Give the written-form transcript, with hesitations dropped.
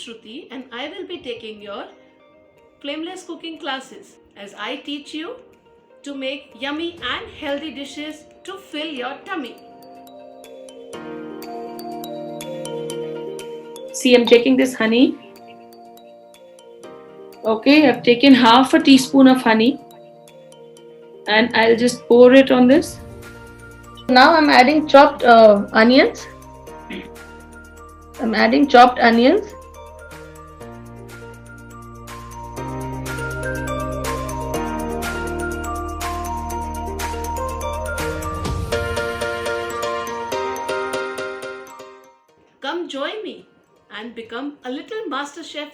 Shruti and I will be taking your Flameless cooking classes as I teach you to make yummy and healthy dishes to fill your tummy. See, I'm taking this honey. Okay, I've taken half a teaspoon of honey and I'll just pour it on this. Now I'm adding chopped onions. I'm adding chopped onions. Come join me and become a little master chef.